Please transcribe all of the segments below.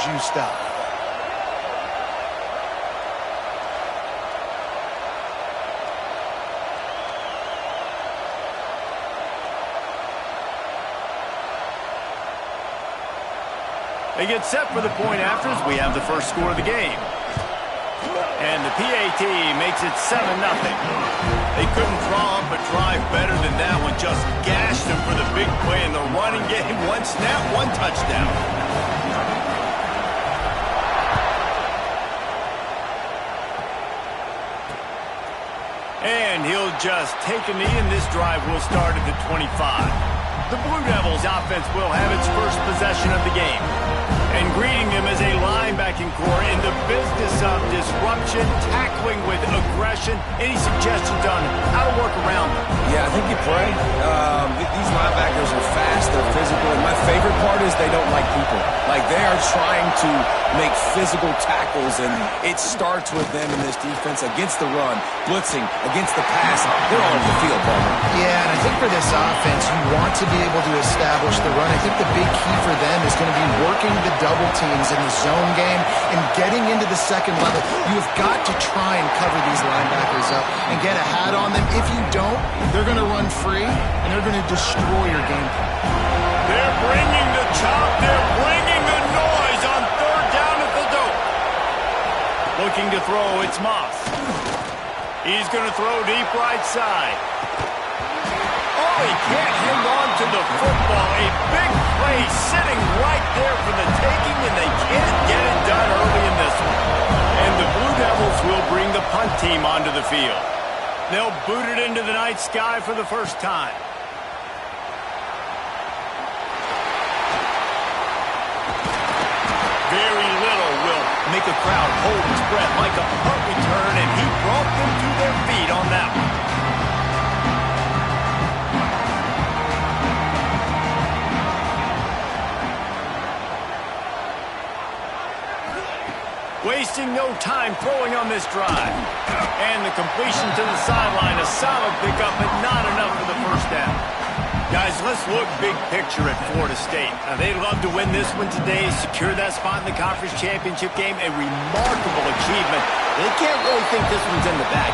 juiced up. They get set for the point afters. We have the first score of the game. And the PAT makes it 7-0. They couldn't draw up a drive better than that one. Just gashed them for the big play in the running game. One snap, one touchdown. And he'll just take a knee, and this drive will start at the 25. The Blue Devils offense will have its first possession of the game. And greeting them as a linebacking core in the business of disruption, tackling with aggression. Any suggestions on how to work around them? Yeah, I think you pray. These linebackers are fast, they're physical, and my favorite part is they don't like people. Like, they are trying to make physical tackles, and it starts with them in this defense against the run, blitzing, against the pass. They're all over the field, Palmer. Yeah, and I think for this offense, you want to be able to establish the run. I think the big key for them is going to be working the double teams in the zone game and getting into the second level. You have got to try and cover these linebackers up and get a hat on them. If you don't, they're going to run free, and they're going to destroy your game plan. They're bringing the chop. They're bringing the noise on third down at the dope. Looking to throw, it's Moss. He's going to throw deep right side. Oh, he can't hang on to the football. A big play sitting right there for the taking, and they can't get it done early in this one. And the Blue Devils will bring the punt team onto the field. They'll boot it into the night sky for the first time. Very little will make a crowd hold its breath like a punt return, and he brought them to their feet on that one. Wasting no time throwing on this drive. And the completion to the sideline, a solid pickup, but not enough for the first down. Guys, let's look big picture at Florida State. Now, they'd love to win this one today, secure that spot in the conference championship game. A remarkable achievement. They can't really think this one's in the bag.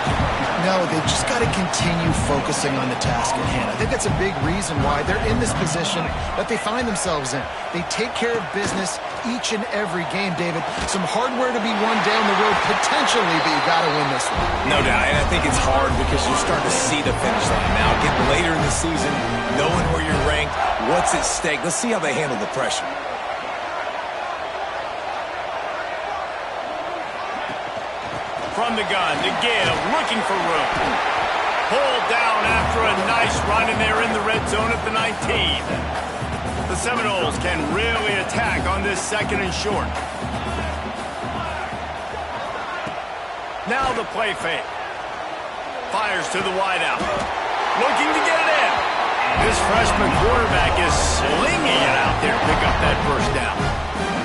No, they've just got to continue focusing on the task at hand. I think that's a big reason why they're in this position that they find themselves in. They take care of business each and every game, David. Some hardware to be won down the road potentially, but you got to win this one. No doubt, and I think it's hard because you start to see the finish line now. Getting later in the season, knowing where you're ranked, what's at stake. Let's see how they handle the pressure. From the gun, to give, looking for room. Pulled down after a nice run, and they're in the red zone at the 19. The Seminoles can really attack on this second and short. Now the play fake. Fires to the wideout. Looking to get it in. This freshman quarterback is slinging it out there to pick up that first down.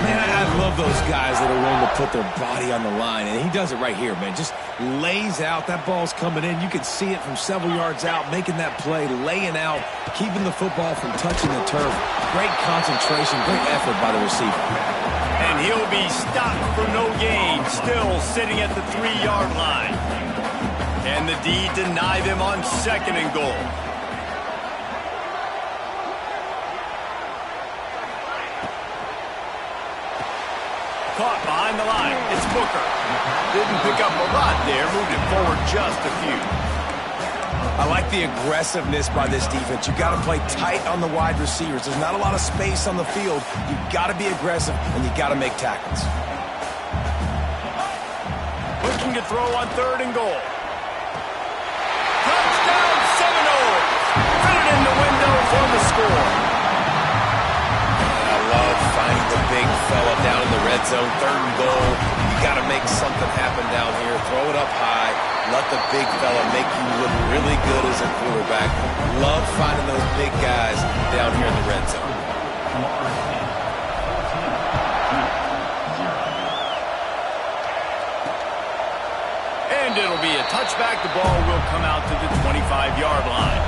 Man, I love those guys that are willing to put their body on the line, and he does it right here, man. Just lays out. That ball's coming in. You can see it from several yards out, making that play, laying out, keeping the football from touching the turf. Great concentration, great effort by the receiver. And he'll be stopped for no gain, still sitting at the 3-yard line. And the D deny them on second and goal. Caught behind the line. It's Booker. Didn't pick up a lot there. Moved it forward just a few. I like the aggressiveness by this defense. You got to play tight on the wide receivers. There's not a lot of space on the field. You got to be aggressive, and you got to make tackles. Looking to throw on third and goal. Touchdown Seminoles! Fit it in the window for the score. I love finding the big fella down in the red zone, third and goal. You got to make something happen down here. Throw it up high. Let the big fella make you look really good as a quarterback. Love finding those big guys down here in the red zone. And it'll be a touchback. The ball will come out to the 25-yard line.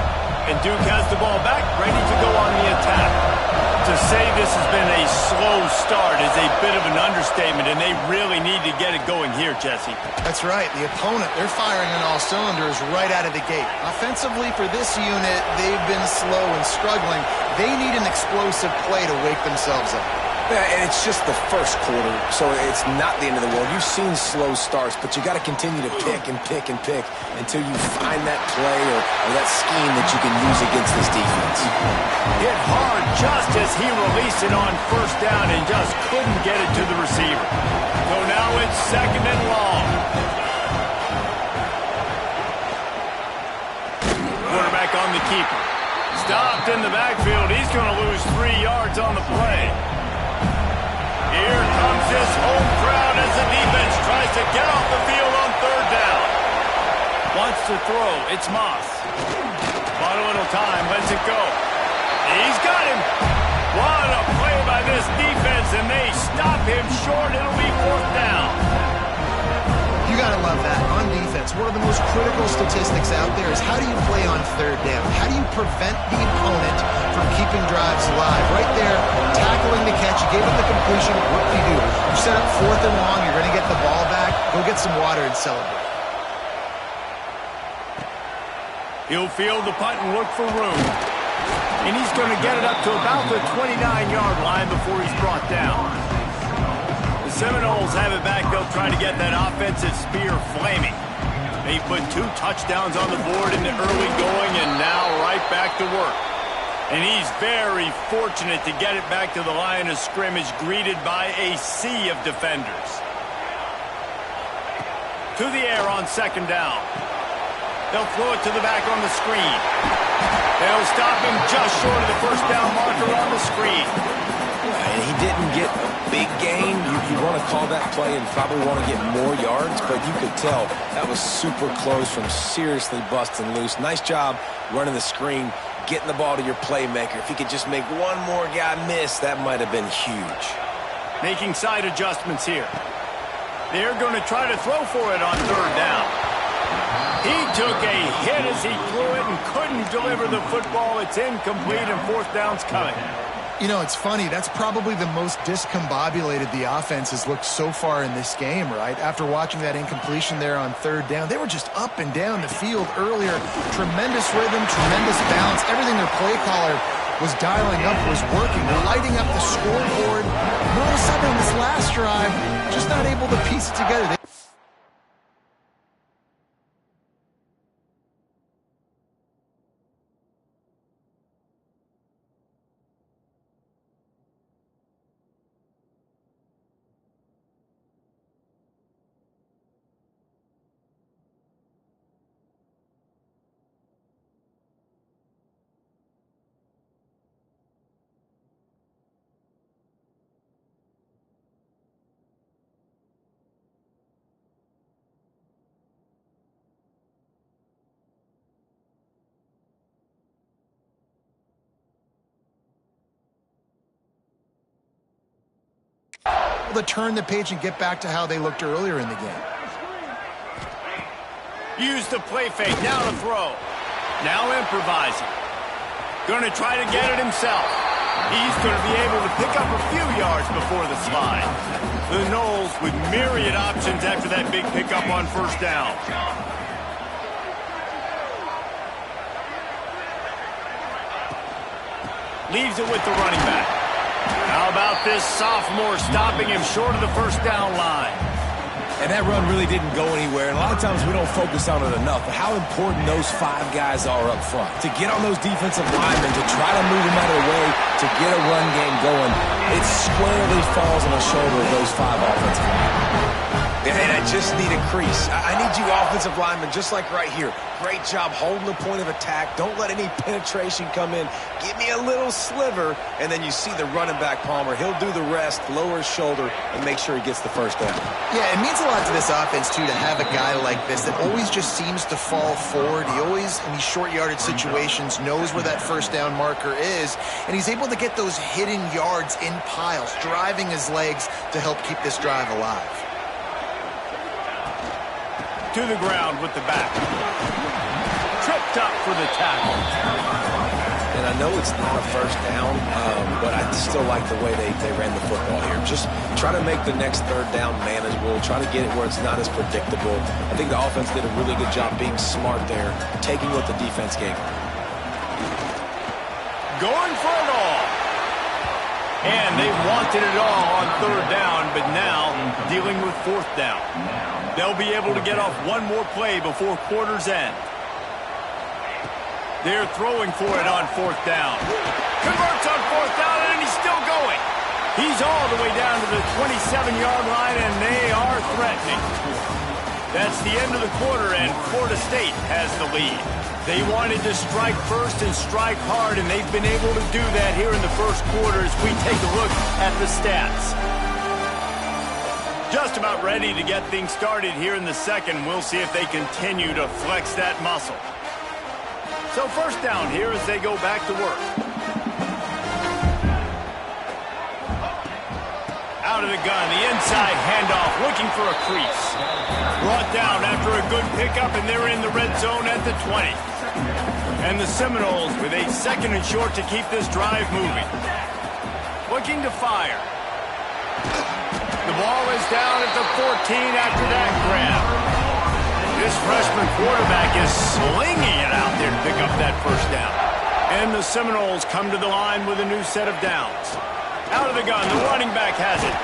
And Duke has the ball back, ready to go on the attack. To say this has been a slow start is a bit of an understatement, and they really need to get it going here, Jesse. That's right. The opponent, they're firing on all cylinders right out of the gate. Offensively, for this unit, they've been slow and struggling. They need an explosive play to wake themselves up. Yeah, and it's just the first quarter, so it's not the end of the world. You've seen slow starts, but you got to continue to pick and pick and pick until you find that play or that scheme that you can use against this defense. Hit hard just as he released it on first down and just couldn't get it to the receiver. So now it's second and long. Quarterback on the keeper. Stopped in the backfield. He's going to lose 3 yards on the play. Here comes this home crowd as the defense tries to get off the field on third down. Wants to throw. It's Moss. Bought a little time. Lets it go. He's got him. What a play by this defense, and they stop him short. It'll be fourth down. You got to love that. On defense, one of the most critical statistics out there is how do you play on third down? How do you prevent the opponent from keeping drives alive? Right there, tackling the catch. You gave up the completion. What do? You set up fourth and long. You're going to get the ball back. Go get some water and celebrate. He'll field the punt and look for room. And he's going to get it up to about the 29-yard line before he's brought down. The Seminoles have it back. They'll try to get that offensive spear flaming. They put 2 touchdowns on the board in the early going and now right back to work. And he's very fortunate to get it back to the line of scrimmage, greeted by a sea of defenders. To the air on second down. They'll throw it to the back on the screen. They'll stop him just short of the first down marker on the screen. And he didn't get a big gain. You want to call that play and probably want to get more yards, but you could tell that was super close from seriously busting loose. Nice job running the screen, getting the ball to your playmaker. If he could just make one more guy miss, that might have been huge. Making side adjustments here. They're going to try to throw for it on third down. He took a hit as he threw it and couldn't deliver the football. It's incomplete and fourth down's coming. You know, it's funny. That's probably the most discombobulated the offense has looked so far in this game, right? After watching that incompletion there on third down, they were just up and down the field earlier. Tremendous rhythm, tremendous balance. Everything their play caller was dialing up was working, lighting up the scoreboard. And all of a sudden, on this last drive, just not able to piece it together. To turn the page and get back to how they looked earlier in the game. Use the play fake, now to throw. Now improvising. Going to try to get it himself. He's going to be able to pick up a few yards before the slide. The Noles with myriad options after that big pickup on first down. Leaves it with the running back. How about this sophomore stopping him short of the first down line? And that run really didn't go anywhere. And a lot of times we don't focus on it enough. But how important those 5 guys are up front. To get on those defensive linemen, to try to move them out of the way, to get a run game going, it squarely falls on the shoulder of those 5 offensive linemen. And I just need a crease. I need you offensive linemen, just like right here. Great job holding the point of attack. Don't let any penetration come in. Give me a little sliver, and then you see the running back, Palmer. He'll do the rest, lower his shoulder, and make sure he gets the first down. Yeah, it means a lot to this offense, too, to have a guy like this that always just seems to fall forward. He always, in these short yardage situations, knows where that first down marker is, and he's able to get those hidden yards in piles, driving his legs to help keep this drive alive. To the ground with the back. Tripped up for the tackle. And I know it's not a first down, but I still like the way they ran the football here. Just try to make the next third down manageable. Try to get it where it's not as predictable. I think the offense did a really good job being smart there, taking what the defense gave them. Going for it all. And they wanted it all on third down, but now dealing with fourth down. They'll be able to get off one more play before quarter's end. They're throwing for it on fourth down. Converts on fourth down, and he's still going. He's all the way down to the 27-yard line, and they are threatening. That's the end of the quarter, and Florida State has the lead. They wanted to strike first and strike hard, and they've been able to do that here in the first quarter as we take a look at the stats. Just about ready to get things started here in the second. We'll see if they continue to flex that muscle. So first down here as they go back to work. Out of the gun, the inside handoff, looking for a crease. Brought down after a good pickup, and they're in the red zone at the 20. And the Seminoles with a second and short to keep this drive moving. Looking to fire. The ball is down at the 14 after that grab. This freshman quarterback is slinging it out there to pick up that first down. And the Seminoles come to the line with a new set of downs. Out of the gun, the running back has it.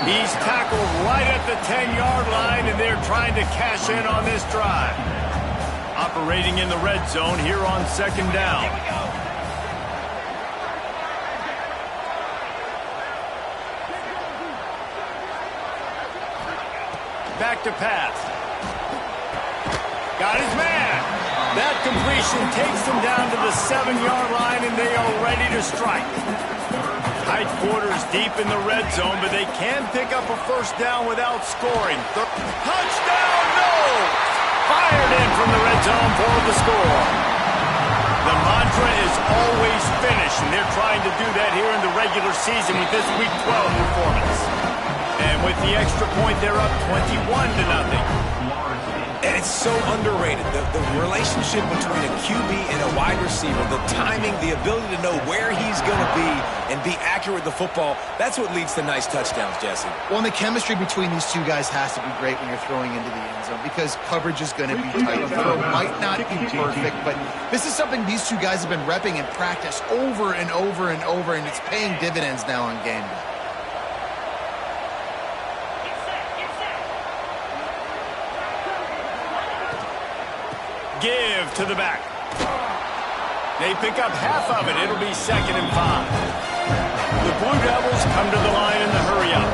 He's tackled right at the 10-yard line, and they're trying to cash in on this drive. Operating in the red zone here on second down. Back to pass. Got his man. That completion takes them down to the 7-yard line, and they are ready to strike. Tight quarters deep in the red zone, but they can pick up a first down without scoring. Touchdown, no! Fired in from the red zone for the score. The mantra is always finish, and they're trying to do that here in the regular season with this Week 12 performance. And with the extra point, they're up 21-0. And it's so underrated. The relationship between a QB and a wide receiver, the timing, the ability to know where he's going to be and be accurate with the football, that's what leads to nice touchdowns, Jesse. Well, and the chemistry between these two guys has to be great when you're throwing into the end zone because coverage is going to be tight. The throw might not be perfect, but this is something these two guys have been repping in practice over and over and over, and it's paying dividends now on game day. Give to the back. They pick up half of it. It'll be 2nd and 5. The Blue Devils come to the line in the hurry-up.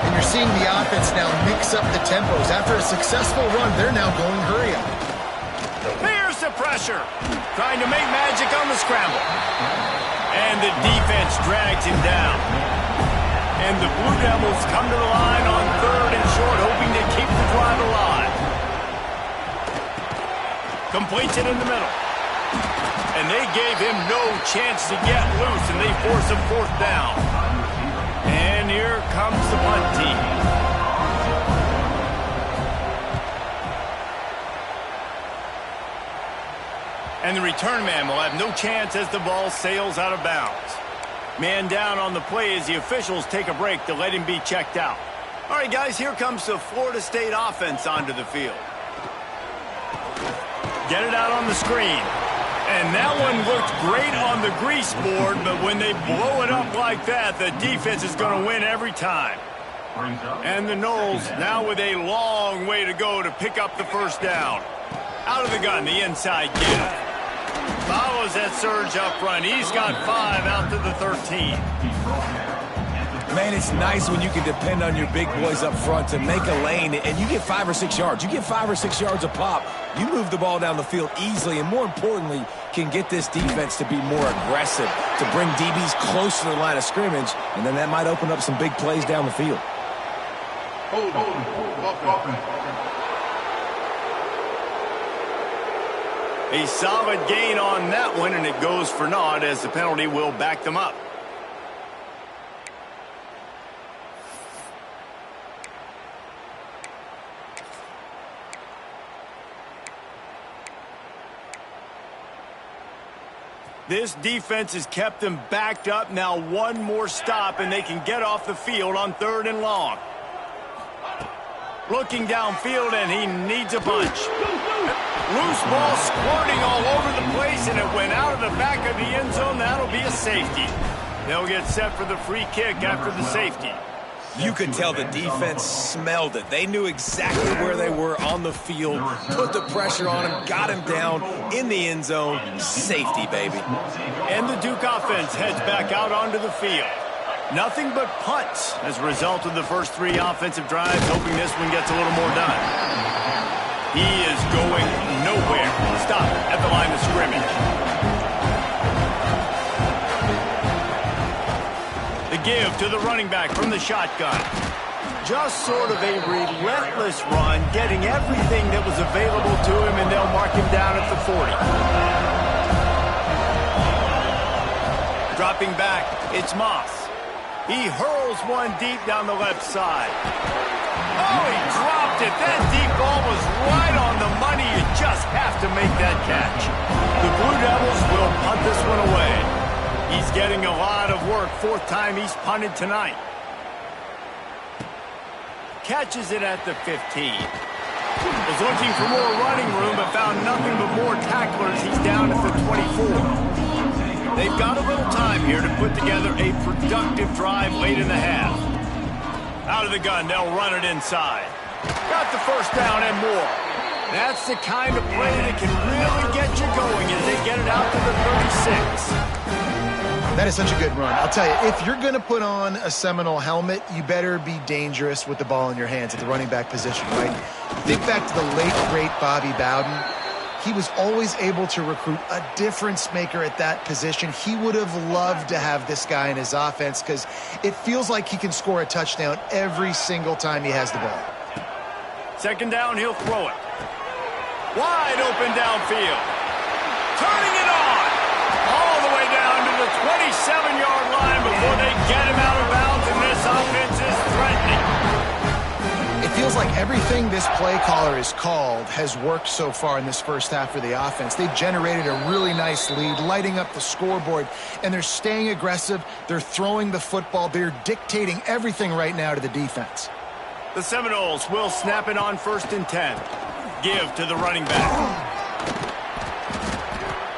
And you're seeing the offense now mix up the tempos. After a successful run, they're now going hurry-up. Here's the pressure. Trying to make magic on the scramble. And the defense drags him down. And the Blue Devils come to the line on 3rd and short, hoping to keep the drive alive. Completes it in the middle. And they gave him no chance to get loose, and they force a 4th down. And here comes the punt team. And the return man will have no chance as the ball sails out of bounds. Man down on the play as the officials take a break to let him be checked out. All right, guys, here comes the Florida State offense onto the field. Get it out on the screen. And that one looked great on the grease board, but when they blow it up like that, the defense is going to win every time. And the Noles now with a long way to go to pick up the first down. Out of the gun, the inside give. Follows that surge up front. He's got 5 out to the 13. Man, it's nice when you can depend on your big boys up front to make a lane, and you get 5 or 6 yards. You get 5 or 6 yards a pop. You move the ball down the field easily, and more importantly, can get this defense to be more aggressive, to bring DBs close to the line of scrimmage, and then that might open up some big plays down the field. A solid gain on that one, and it goes for naught as the penalty will back them up. This defense has kept them backed up. Now one more stop, and they can get off the field on 3rd and long. Looking downfield, and he needs a punch. Loose ball squirting all over the place, and it went out of the back of the end zone. That'll be a safety. They'll get set for the free kick after the safety. You could tell the defense smelled it. They knew exactly where they were on the field, put the pressure on him, got him down in the end zone. Safety, baby. And the Duke offense heads back out onto the field. Nothing but punts as a result of the first 3 offensive drives, hoping this one gets a little more done. He is going nowhere. Stop at the line of scrimmage. The give to the running back from the shotgun. Just sort of a relentless run, getting everything that was available to him, and they'll mark him down at the 40. Dropping back, it's Moss. He hurls one deep down the left side. Oh, he dropped it. That deep ball was right on the money. You just have to make that catch. The Blue Devils will punt this one away. He's getting a lot of work. 4th time he's punted tonight. Catches it at the 15. Was looking for more running room, but found nothing but more tacklers. He's down at the 24. They've got a little time here to put together a productive drive late in the half. Out of the gun, they'll run it inside. Got the first down and more. That's the kind of play that can really get you going as they get it out to the 36. That is such a good run. I'll tell you, if you're going to put on a Seminole helmet, you better be dangerous with the ball in your hands at the running back position, right? Think back to the late, great Bobby Bowden. He was always able to recruit a difference maker at that position. He would have loved to have this guy in his offense because it feels like he can score a touchdown every single time he has the ball. 2nd down, he'll throw it. Wide open downfield. Turning it on. All the way down to the 27-yard line before they get him out of bounds, and this offense is threatening. It feels like everything this play caller has called has worked so far in this first half for the offense. They've generated a really nice lead, lighting up the scoreboard, and they're staying aggressive. They're throwing the football. They're dictating everything right now to the defense. The Seminoles will snap it on 1st and 10. Give to the running back.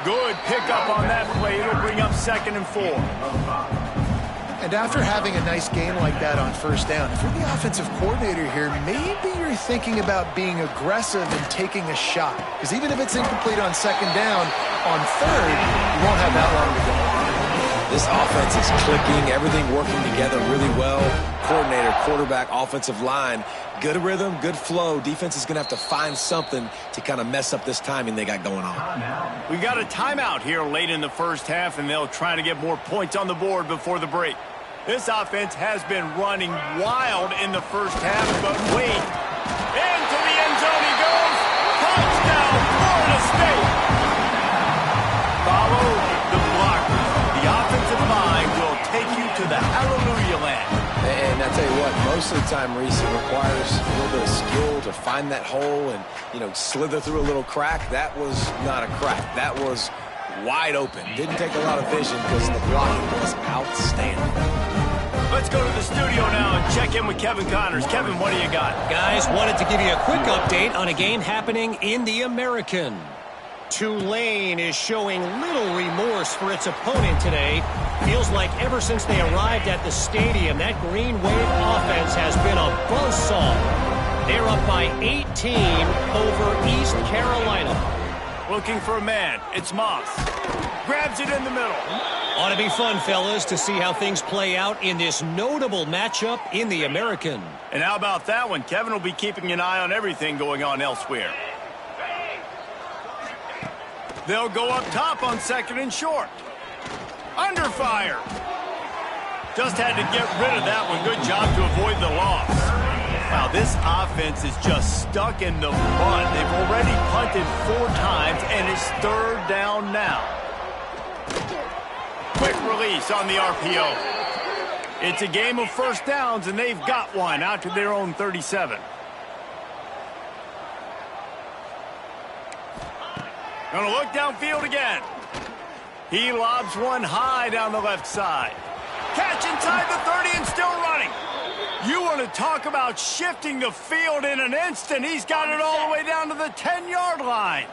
Good pickup on that play. It'll bring up 2nd and 4. And after having a nice game like that on 1st down, if you're the offensive coordinator here, maybe you're thinking about being aggressive and taking a shot. Because even if it's incomplete on 2nd down, on 3rd, you won't have that long to go. This offense is clicking, everything working together really well. Coordinator, quarterback, offensive line, good rhythm, good flow. Defense is going to have to find something to kind of mess up this timing they got going on. We've got a timeout here late in the first half, and they'll try to get more points on the board before the break. This offense has been running wild in the first half, but wait. Into the end zone he goes. Touchdown, Florida State. Follow the blocker. The offensive line will take you to the hallelujah land. And I tell you what, most of the time, Reese, it requires a little bit of skill to find that hole and, slither through a little crack. That was not a crack. That was wide open. Didn't take a lot of vision because the blocking was outstanding. Let's go to the studio now and check in with Kevin Connors. Kevin, what do you got? Guys, wanted to give you a quick update on a game happening in the American. Tulane is showing little remorse for its opponent today. Feels like ever since they arrived at the stadium, that Green Wave offense has been a buzzsaw. They're up by 18 over East Carolina. Looking for a man. It's Moss. Grabs it in the middle. Ought to be fun, fellas, to see how things play out in this notable matchup in the American. And how about that one? Kevin will be keeping an eye on everything going on elsewhere. They'll go up top on 2nd and short. Under fire. Just had to get rid of that one. Good job to avoid the loss. Wow, this offense is just stuck in the mud. They've already punted 4 times, and it's 3rd down now. Quick release on the RPO. It's a game of first downs, and they've got one out to their own 37. Gonna look downfield again. He lobs one high down the left side. Catch inside the 30 and still running. You want to talk about shifting the field in an instant. He's got it all the way down to the 10-yard line.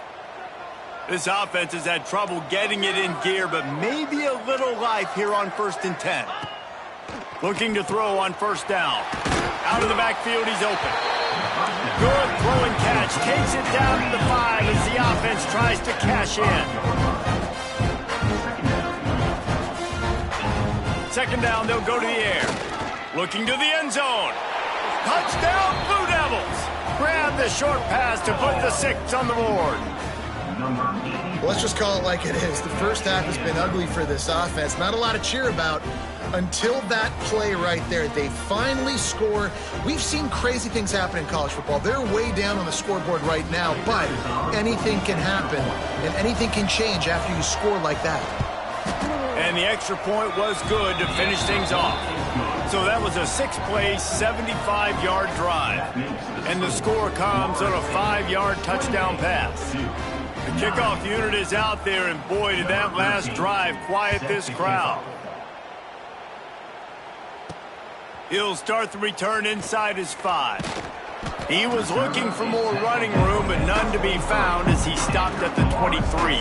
This offense has had trouble getting it in gear, but maybe a little life here on 1st and 10. Looking to throw on 1st down. Out of the backfield, he's open. Good throw and catch. Takes it down to the 5 as the offense tries to cash in. 2nd down, they'll go to the air. Looking to the end zone. Touchdown, Blue Devils. Grab the short pass to put the 6 on the board. Well, let's just call it like it is. The first half has been ugly for this offense. Not a lot to cheer about until that play right there. They finally score. We've seen crazy things happen in college football. They're way down on the scoreboard right now, but anything can happen, and anything can change after you score like that. And the extra point was good to finish things off. So that was a 6-play, 75-yard drive. And the score comes on a 5-yard touchdown pass. The kickoff unit is out there, and boy, did that last drive quiet this crowd. He'll start the return inside his 5. He was looking for more running room, but none to be found as he stopped at the 23.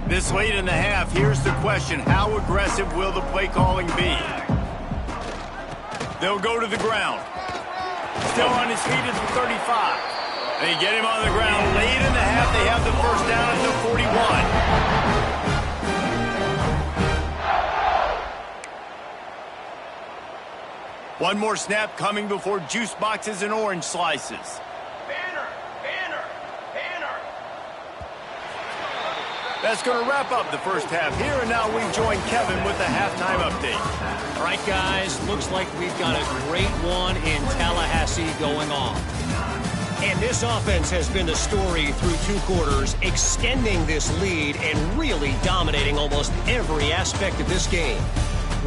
This late in the half, here's the question. How aggressive will the play calling be? They'll go to the ground. Still on his feet at the 35. They get him on the ground. Late in the half, they have the 1st down at the 41. One more snap coming before juice boxes and orange slices. That's going to wrap up the first half here, and now we join Kevin with the halftime update. All right, guys, looks like we've got a great one in Tallahassee going on. And this offense has been the story through 2 quarters, extending this lead and really dominating almost every aspect of this game.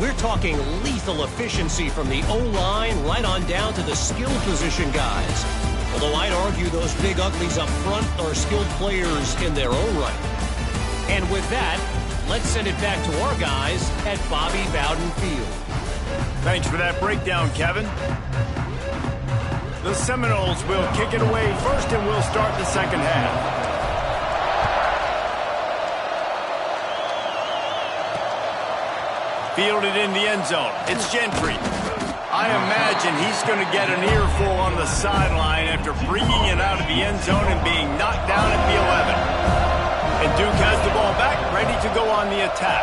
We're talking lethal efficiency from the O-line right on down to the skill position guys. Although I'd argue those big uglies up front are skilled players in their own right. And with that, let's send it back to our guys at Bobby Bowden Field. Thanks for that breakdown, Kevin. The Seminoles will kick it away first, and we'll start the second half. Fielded in the end zone. It's Gentry. I imagine he's going to get an earful on the sideline after bringing it out of the end zone and being knocked down at the 11. And Duke has the ball back, ready to go on the attack.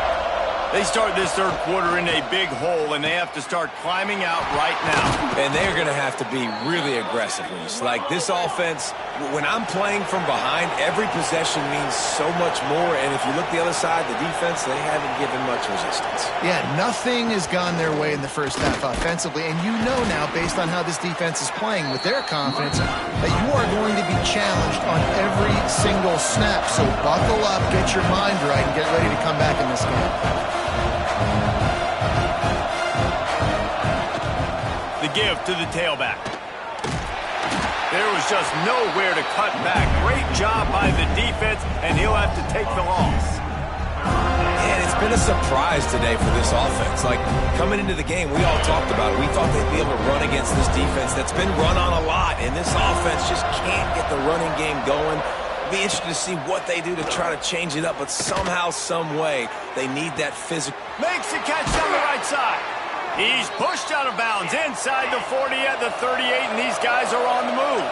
They start this 3rd quarter in a big hole, and they have to start climbing out right now. And they're going to have to be really aggressive. Like this offense, when I'm playing from behind, every possession means so much more. And if you look the other side, the defense, they haven't given much resistance. Yeah, nothing has gone their way in the first half offensively. And you know now, based on how this defense is playing with their confidence, that you are going to be challenged on every single snap. So buckle up, get your mind right, and get ready to come back in this game. The give to the tailback. There was just nowhere to cut back. Great job by the defense, and he'll have to take the loss. And it's been a surprise today for this offense. Like, coming into the game, we all talked about it. We thought they'd be able to run against this defense that's been run on a lot, and this offense just can't get the running game going. Be interested to see what they do to try to change it up, but somehow, some way, they need that physical. Makes the catch down the right side. He's pushed out of bounds inside the 40 at the 38, and these guys are on the move.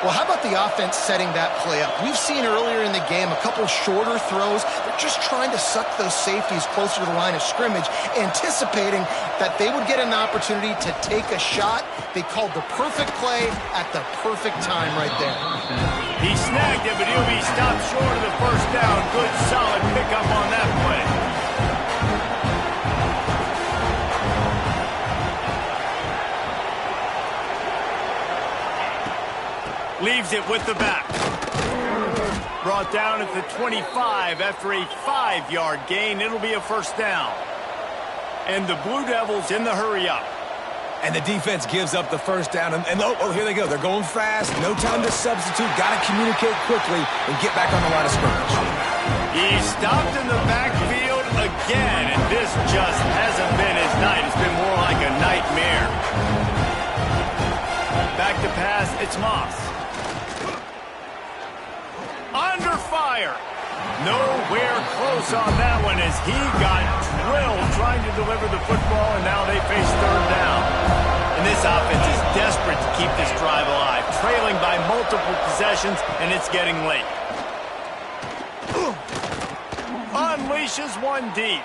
Well, how about the offense setting that play up? We've seen earlier in the game a couple shorter throws. They're just trying to suck those safeties closer to the line of scrimmage, anticipating that they would get an opportunity to take a shot. They called the perfect play at the perfect time right there. He snagged it, but he'll be stopped short of the 1st down. Good, solid pickup on that play. Leaves it with the back. Brought down at the 25 after a 5-yard gain. It'll be a first down. And the Blue Devils in the hurry-up. And the defense gives up the first down. And oh, here they go. They're going fast. No time to substitute. Got to communicate quickly and get back on the line of scrimmage. He's stopped in the backfield again, and this just hasn't been his night. It's been more like a nightmare. Back to pass, it's Moss. Under fire. Nowhere close on that one as he got drilled trying to deliver the football, and now they face third down. And this offense is desperate to keep this drive alive, trailing by multiple possessions, and it's getting late. Unleashes one deep.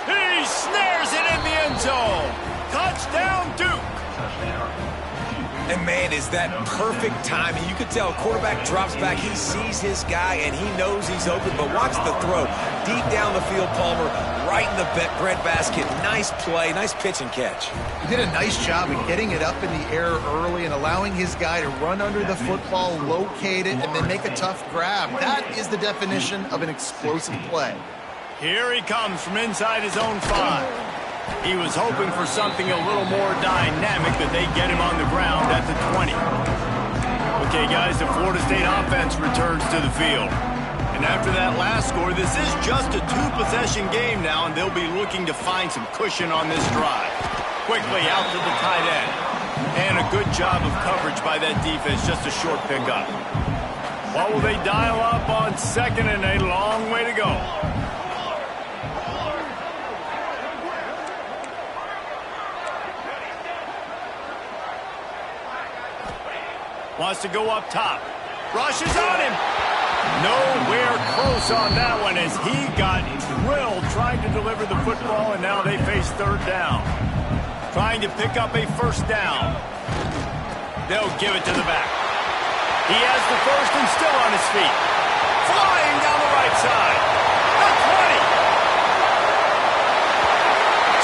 He snares it in the end zone. Touchdown, Duke. And, man, is that perfect timing. You can tell quarterback drops back. He sees his guy, and he knows he's open. But watch the throw. Deep down the field, Palmer, right in the breadbasket. Nice play, nice pitch and catch. He did a nice job of getting it up in the air early and allowing his guy to run under the football, locate it, and then make a tough grab. That is the definition of an explosive play. Here he comes from inside his own 5. He was hoping for something a little more dynamic, that they get him on the ground at the 20. Okay, guys, the Florida State offense returns to the field. And after that last score, this is just a 2-possession game now, and they'll be looking to find some cushion on this drive. Quickly out to the tight end. And a good job of coverage by that defense, just a short pickup. What will they dial up on second and a long way to go? Wants to go up top. Rushes on him. Nowhere close on that one as he got drilled trying to deliver the football, and now they face third down. Trying to pick up a first down. They'll give it to the back. He has the first and still on his feet. Flying down the right side. The 20.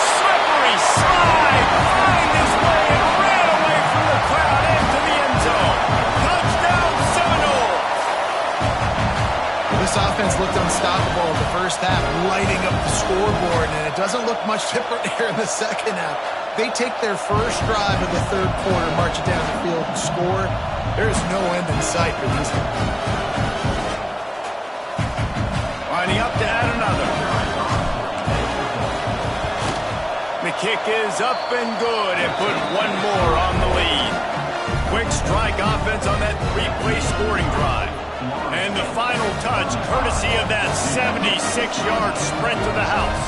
Slippery slide. Find his way and ran away from the crowd into the end zone. Touchdown, Seminoles. This offense looked unstoppable in the first half, lighting up the scoreboard, and it doesn't look much different here in the second half. They take their first drive of the third quarter, march it down the field, and score. There's no end in sight for these guys. Lining up to add another. The kick is up and good, and put one more on the lead. Quick strike offense on that 3-play scoring drive. And the final touch, courtesy of that 76-yard sprint to the house.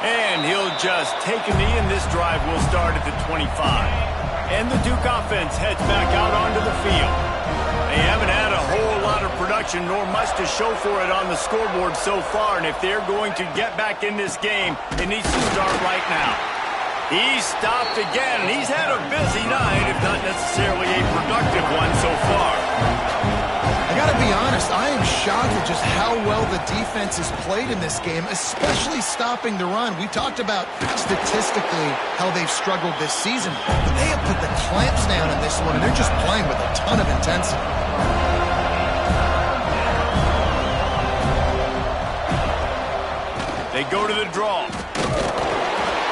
And he'll just take a knee, and this drive will start at the 25. And the Duke offense heads back out onto the field. They haven't had a whole lot of production, nor much to show for it on the scoreboard so far. And if they're going to get back in this game, it needs to start right now. He's stopped again, and he's had a busy night, if not necessarily a productive one so far. I got to be honest, I am shocked at just how well the defense has played in this game, especially stopping the run. We talked about statistically how they've struggled this season, but they have put the clamps down in this one, and they're just playing with a ton of intensity. They go to the draw.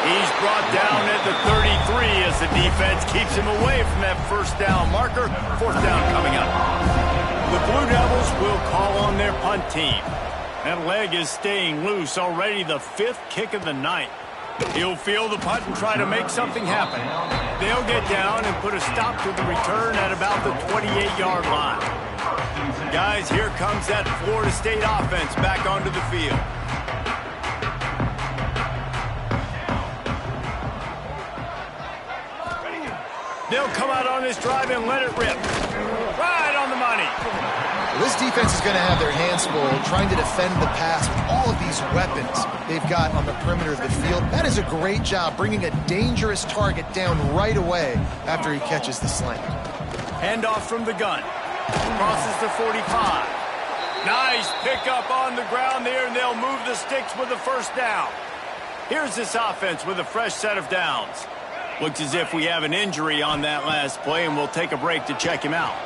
He's brought down at the 33 as the defense keeps him away from that first down marker. Fourth down coming up. The Blue Devils will call on their punt team. That leg is staying loose, already the 5th kick of the night. He'll field the punt and try to make something happen. They'll get down and put a stop to the return at about the 28-yard line. Guys, here comes that Florida State offense back onto the field. They'll come out on this drive and let it rip. Right on the money. This defense is going to have their hands full trying to defend the pass with all of these weapons they've got on the perimeter of the field. That is a great job bringing a dangerous target down right away after he catches the slant. Handoff from the gun. Crosses the 45. Nice pickup on the ground there, and they'll move the sticks with the first down. Here's this offense with a fresh set of downs. Looks as if we have an injury on that last play, and we'll take a break to check him out.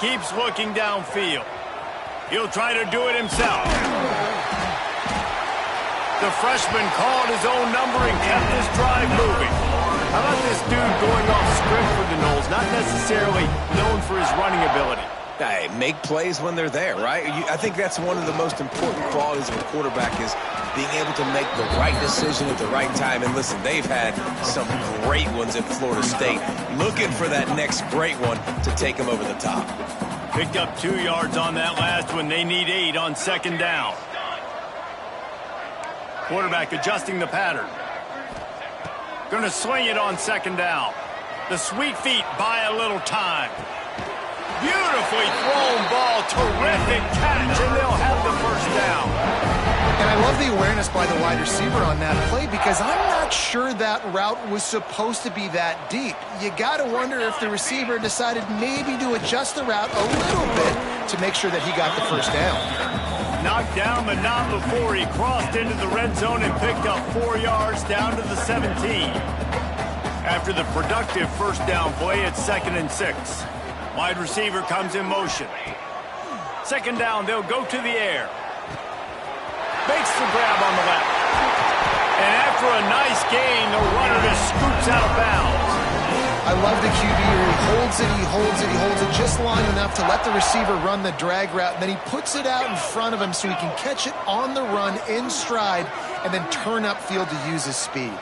Keeps looking downfield. He'll try to do it himself. The freshman called his own number and kept this drive moving. How about this dude going off script for the Noles, not necessarily known for his running ability? Hey, make plays when they're there, right? I think that's one of the most important qualities of a quarterback is being able to make the right decision at the right time. And listen, they've had some great ones at Florida State. Looking for that next great one to take them over the top. Picked up 2 yards on that last one. They need 8 on second down. Quarterback adjusting the pattern. Going to sling it on second down. The sweet feet buy a little time. Beautifully thrown ball. Terrific catch, and they'll have the first down. And I love the awareness by the wide receiver on that play because I'm not sure that route was supposed to be that deep. You got to wonder if the receiver decided maybe to adjust the route a little bit to make sure that he got the first down. Knocked down, but not before he crossed into the red zone and picked up 4 yards down to the 17. After the productive first down play, it's 2nd and 6. Wide receiver comes in motion. Second down, they'll go to the air. Makes the grab on the left. And after a nice gain, the runner just scoots out of bounds. I love the QB here. He holds it, he holds it, he holds it just long enough to let the receiver run the drag route, and then he puts it out in front of him so he can catch it on the run in stride and then turn upfield to use his speed.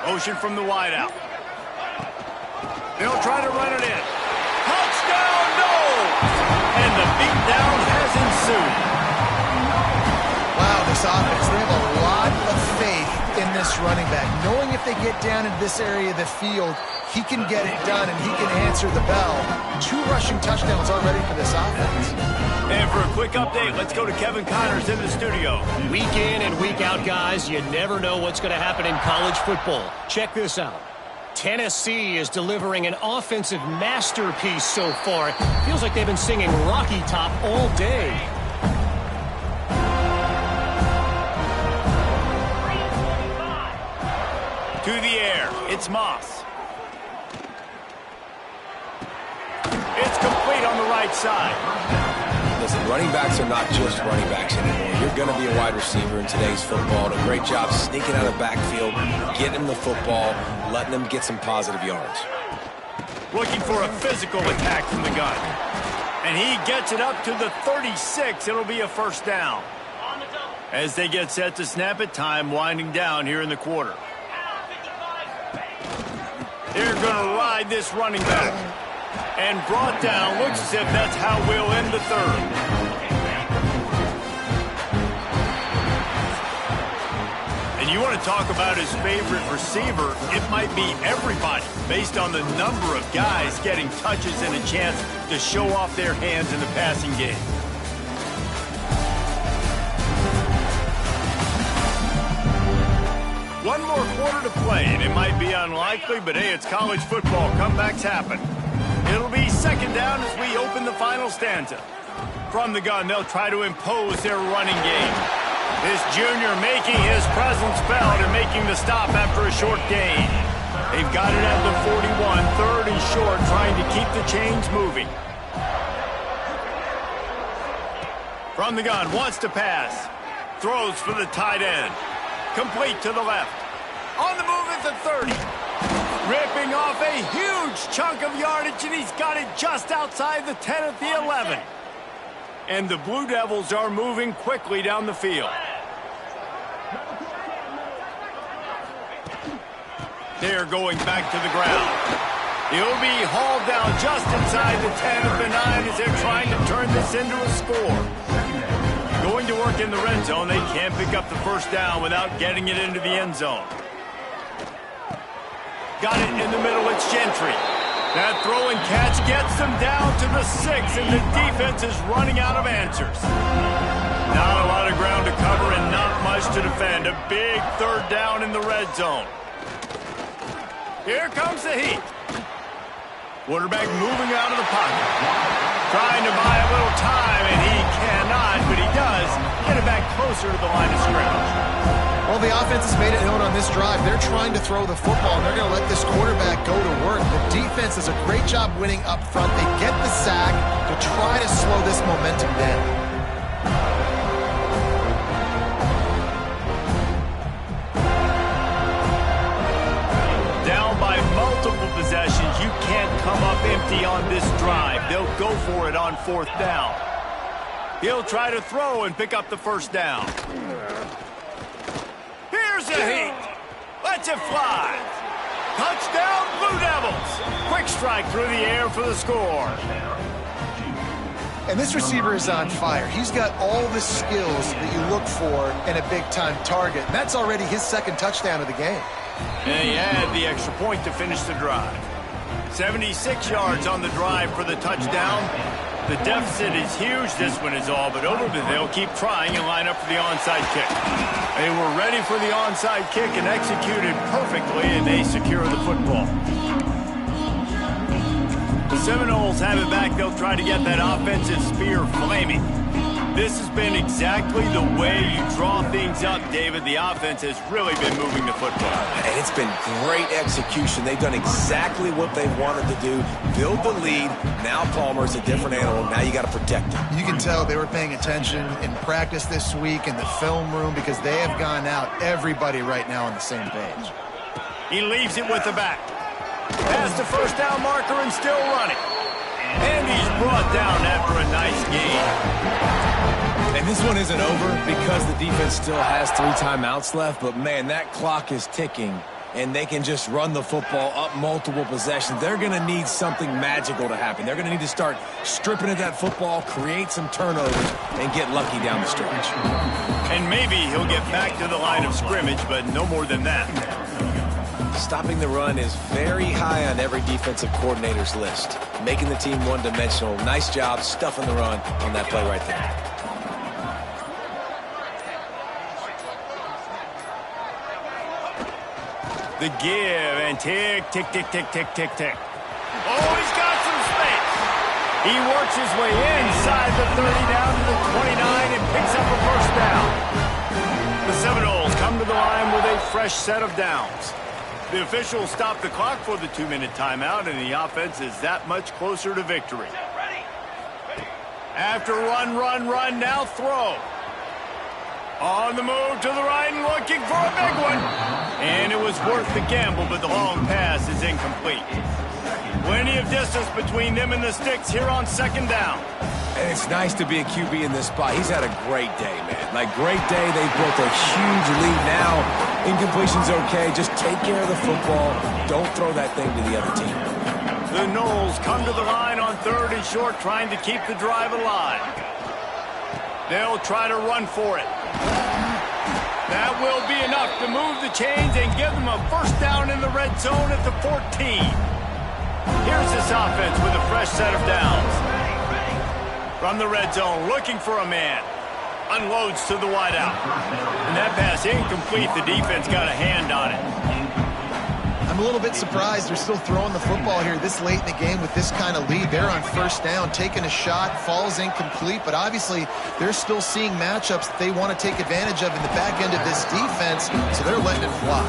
Motion from the wideout. They'll try to run it in. Touchdown, no! And the beatdown has ensued. Wow, this offense, they have a lot of faith in this running back. Knowing if they get down into this area of the field, he can get it done and he can answer the bell. 2 rushing touchdowns already for this offense. And for a quick update, let's go to Kevin Connors in the studio. Week in and week out, guys, you never know what's going to happen in college football. Check this out. Tennessee is delivering an offensive masterpiece so far. It feels like they've been singing Rocky Top all day. To the air, it's Moss. It's complete on the right side. Listen, running backs are not just running backs anymore. You're going to be a wide receiver in today's football. And a great job sneaking out of the backfield, getting him the football, letting him get some positive yards. Looking for a physical attack from the gun. And he gets it up to the 36. It'll be a first down. As they get set to snap it, time winding down here in the quarter. They're going to ride this running back. And brought down. Looks as if that's how we'll end the third. And you want to talk about his favorite receiver, it might be everybody, based on the number of guys getting touches and a chance to show off their hands in the passing game. One more quarter to play, and it might be unlikely, but hey, it's college football. Comebacks happen. It'll be second down as we open the final stanza. From the gun, they'll try to impose their running game. This junior making his presence felt and making the stop after a short gain. They've got it at the 41, 3rd and short, trying to keep the chains moving. From the gun, wants to pass. Throws for the tight end. Complete to the left. On the move at the 30. Ripping off a huge chunk of yardage, and he's got it just outside the 10 at the 11. And the Blue Devils are moving quickly down the field. They're going back to the ground. He'll be hauled down just inside the 10 at the 9 as they're trying to turn this into a score. Going to work in the red zone. They can't pick up the first down without getting it into the end zone. Got it in the middle, it's Gentry. That throw and catch gets them down to the 6, and the defense is running out of answers. Not a lot of ground to cover, and much to defend. A big third down in the red zone. Here comes the heat. Quarterback moving out of the pocket. Trying to buy a little time, and he cannot, but he does get it back closer to the line of scrimmage. Well, the offense has made it known on this drive. They're trying to throw the football, and they're going to let this quarterback go to work. The defense does a great job winning up front. They get the sack to try to slow this momentum down. Possessions, you can't come up empty on this drive. They'll go for it on fourth down. He'll try to throw and pick up the first down. Here's a heat. Lets it fly. Touchdown, Blue Devils. Quick strike through the air for the score. And this receiver is on fire. He's got all the skills that you look for in a big-time target. And that's already his second touchdown of the game. And he had the extra point to finish the drive. 76 yards on the drive for the touchdown. The deficit is huge. This one is all but over, but they'll keep trying and line up for the onside kick. They were ready for the onside kick and executed perfectly, and they secure the football. The Seminoles have it back. They'll try to get that offensive spear flaming. This has been exactly the way you draw things up, David. The offense has really been moving the football. And it's been great execution. They've done exactly what they wanted to do. Build the lead. Now Palmer's a different animal. Now you got to protect him. You can tell they were paying attention in practice this week in the film room because they have gone out, everybody right now on the same page. He leaves it with the back. Past the first down marker and still running. And he's brought down after a nice gain. And this one isn't over because the defense still has 3 timeouts left. But, man, that clock is ticking, and they can just run the football up multiple possessions. They're going to need something magical to happen. They're going to need to start stripping at that football, create some turnovers, and get lucky down the stretch. And maybe he'll get back to the line of scrimmage, but no more than that. Stopping the run is very high on every defensive coordinator's list. Making the team one-dimensional. Nice job stuffing the run on that play right there. The give and tick, tick, tick, tick, tick, tick, tick. Oh, he's got some space. He works his way inside the 30 down to the 29 and picks up a first down. The Seminoles come to the line with a fresh set of downs. The officials stop the clock for the 2-minute timeout, and the offense is that much closer to victory. After run, now throw. On the move to the right and looking for a big one. And it was worth the gamble, but the long pass is incomplete. Plenty of distance between them and the sticks here on second down. And it's nice to be a QB in this spot. He's had a great day, man. Like, great day. They built a huge lead now. Incompletion's okay. Just take care of the football. Don't throw that thing to the other team. The Noles come to the line on 3rd and short, trying to keep the drive alive. They'll try to run for it. That will be enough to move the chains and give them a first down in the red zone at the 14. Here's this offense with a fresh set of downs. From the red zone, looking for a man. Unloads to the wideout. And that pass incomplete. The defense got a hand on it. I'm a little bit surprised they're still throwing the football here this late in the game with this kind of lead. They're on first down, taking a shot, falls incomplete, but obviously they're still seeing matchups that they want to take advantage of in the back end of this defense, so they're letting it fly.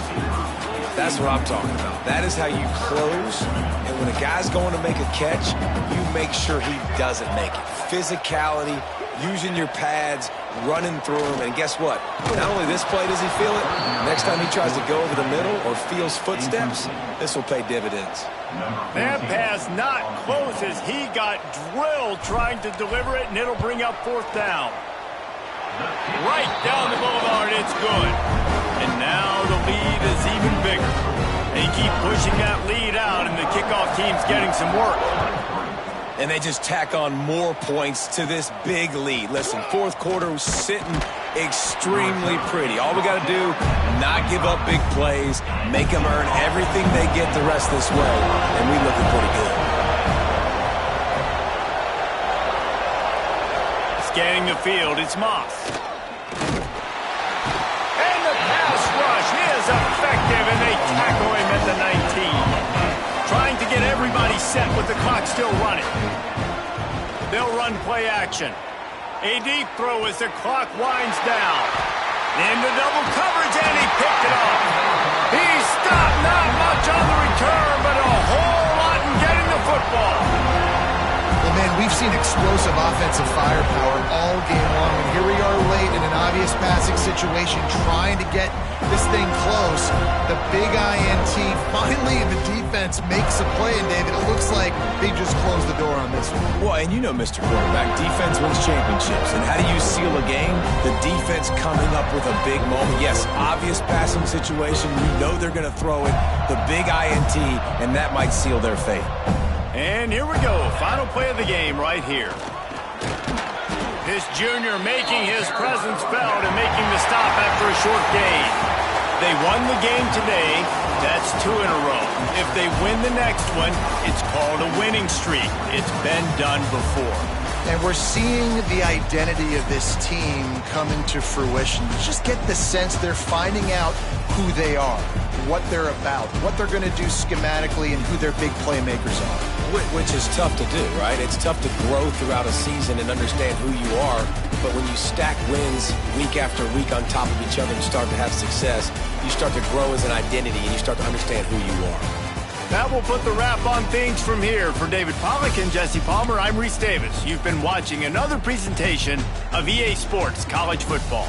That's what I'm talking about. That is how you close, and when a guy's going to make a catch, you make sure he doesn't make it. Physicality, using your pads, running through him, and guess what? Not only this play does he feel it, next time he tries to go over the middle or feels footsteps, this will pay dividends. That pass not close as he got drilled trying to deliver it, and it'll bring up fourth down. Right down the boulevard, it's good. And now the lead is even bigger. They keep pushing that lead out, and the kickoff team's getting some work. And they just tack on more points to this big lead. Listen, fourth quarter was sitting extremely pretty. All we got to do, not give up big plays, make them earn everything they get the rest this way, and we looking pretty good. Scanning the field, it's Moss. and 19. Trying to get everybody set with the clock still running. They'll run play action. A deep throw as the clock winds down. Into double coverage, and he picked it off. He stopped, not much on the return, but a whole lot in getting the football. Well, man, we've seen explosive offensive firepower all game long, and here we are late in an obvious passing situation trying to get this thing close. The big INT, finally the defense makes a play, and David, it looks like they just closed the door on this one. Well, and you know, Mr. Quarterback, defense wins championships. And how do you seal a game? The defense coming up with a big moment. Yes, obvious passing situation. You know they're going to throw it. The big INT, and that might seal their fate. And here we go. Final play of the game right here. This junior making his presence felt and making the stop after a short gain. They won the game today. That's 2 in a row. If they win the next one, it's called a winning streak. It's been done before. And we're seeing the identity of this team come into fruition. You just get the sense they're finding out who they are, what they're about, what they're going to do schematically, and who their big playmakers are. Which is tough to do, right? It's tough to grow throughout a season and understand who you are. But when you stack wins week after week on top of each other and start to have success, you start to grow as an identity and you start to understand who you are. That will put the wrap on things from here. For David Pollack and Jesse Palmer, I'm Reese Davis. You've been watching another presentation of EA Sports College Football.